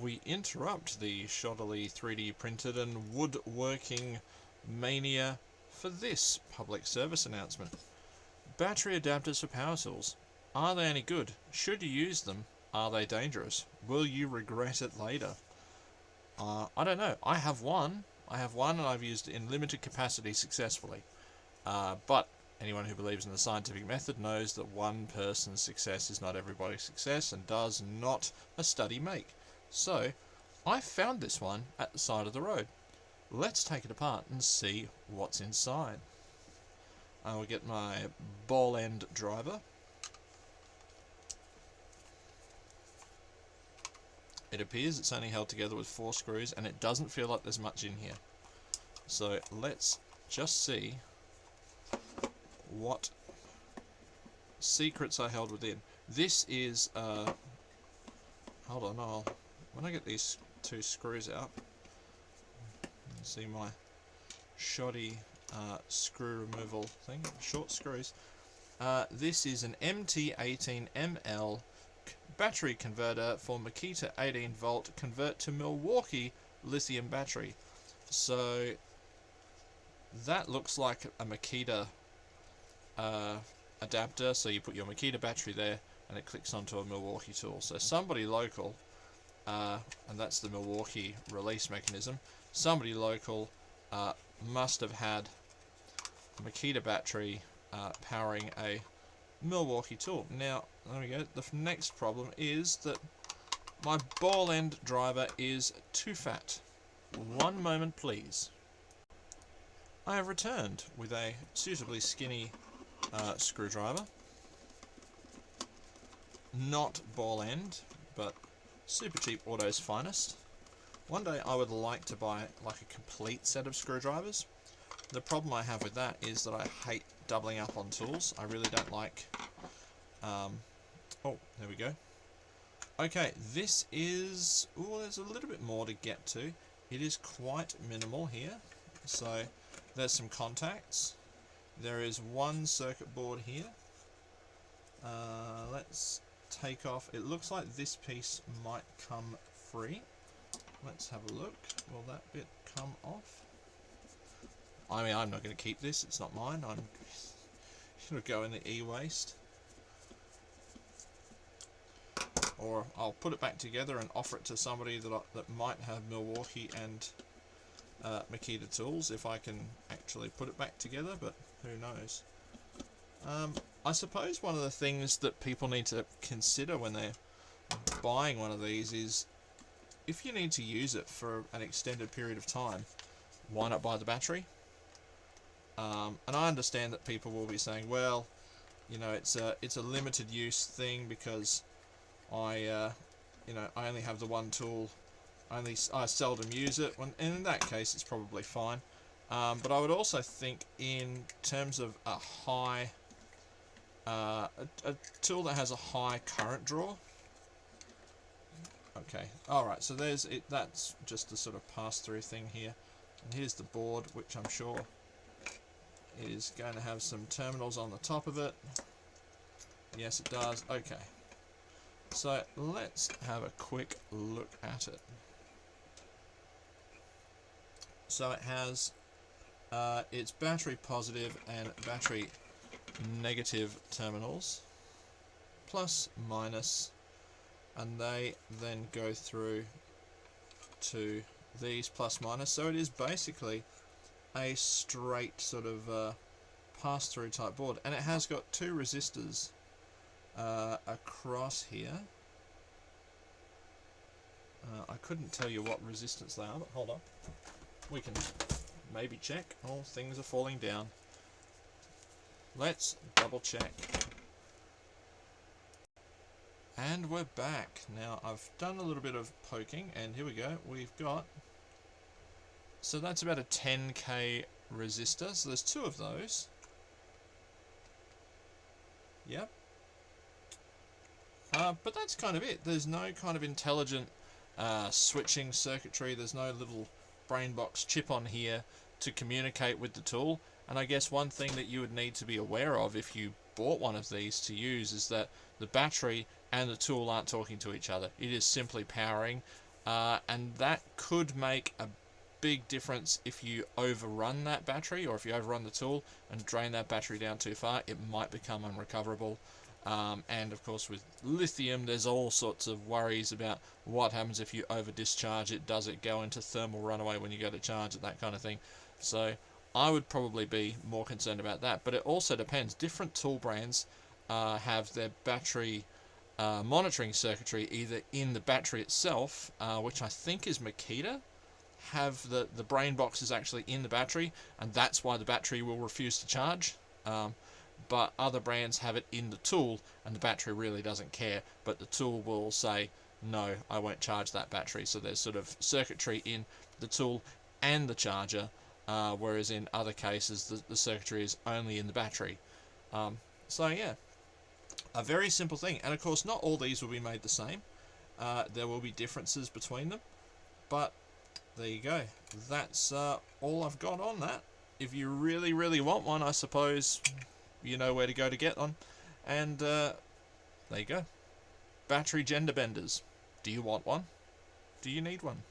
we interrupt the shoddily 3D printed and woodworking mania for this public service announcement. Battery adapters for power tools. Are they any good? Should you use them? Are they dangerous? Will you regret it later? I don't know. I have one and I've used it in limited capacity successfully. But anyone who believes in the scientific method knows that one person's success is not everybody's success, and does not a study make. So, I found this one at the side of the road. Let's take it apart and see what's inside. I will get my ball end driver. It appears it's only held together with 4 screws, and it doesn't feel like there's much in here. So let's just see what secrets are held within. This is, hold on, when I get these 2 screws out, you can see my shoddy screw removal thing, short screws. This is an MT18ML battery converter for Makita 18 volt convert to Milwaukee lithium battery. So that looks like a Makita adapter, so you put your Makita battery there and it clicks onto a Milwaukee tool. So somebody local, and that's the Milwaukee release mechanism, somebody local must have had a Makita battery powering a Milwaukee tool. Now, there we go. The next problem is that my ball end driver is too fat. One moment, please. I have returned with a suitably skinny screwdriver. Not ball end, but super cheap Auto's finest. One day I would like to buy like a complete set of screwdrivers. The problem I have with that is that I hate doubling up on tools. I really don't like... oh, there we go. Okay, this is... oh, there's a little bit more to get to. It is quite minimal here. So, there's some contacts. There is one circuit board here. Let's take off... it looks like this piece might come free. Let's have a look. Will that bit come off? I mean, I'm not going to keep this. It's not mine. I'm going to go in the e-waste. Or I'll put it back together and offer it to somebody that might have Milwaukee and Makita tools, if I can actually put it back together, but who knows. I suppose one of the things that people need to consider when they're buying one of these is, if you need to use it for an extended period of time, why not buy the battery? And I understand that people will be saying, well, you know, it's a limited use thing because I only have the one tool. I seldom use it. And in that case, it's probably fine. But I would also think, in terms of a high, a tool that has a high current draw. Okay, alright, so there's it. That's just a sort of pass-through thing here. And here's the board, which I'm sure is going to have some terminals on the top of it. Yes, it does. Okay. So let's have a quick look at it. So it has its battery positive and battery negative terminals, plus, minus, and they then go through to these plus minus. So it is basically a straight sort of pass-through type board, and it has got 2 resistors across here. I couldn't tell you what resistance they are, but hold on. We can maybe check. Oh, things are falling down. Let's double check. And we're back. Now, I've done a little bit of poking, and here we go. We've got... so that's about a 10k resistor. So there's 2 of those. Yep. But that's kind of it. There's no kind of intelligent switching circuitry. There's no little brain box chip on here to communicate with the tool. And I guess one thing that you would need to be aware of if you bought one of these to use is that the battery and the tool aren't talking to each other. It is simply powering and that could make a big difference if you overrun that battery, or if you overrun the tool and drain that battery down too far. It might become unrecoverable. And of course with lithium there's all sorts of worries about what happens if you over discharge it. Does it go into thermal runaway when you go to charge it, that kind of thing. So I would probably be more concerned about that. But it also depends. Different tool brands have their battery monitoring circuitry either in the battery itself, which I think is Makita, have the brain box is actually in the battery, and that's why the battery will refuse to charge. But other brands have it in the tool, and the battery really doesn't care, but the tool will say, no, I won't charge that battery. So there's sort of circuitry in the tool and the charger, whereas in other cases the circuitry is only in the battery. So yeah, a very simple thing. And of course not all these will be made the same. There will be differences between them, but there you go. That's all I've got on that. If you really, really want one, I suppose you know where to go to get one. And there you go. Battery gender benders. Do you want one? Do you need one?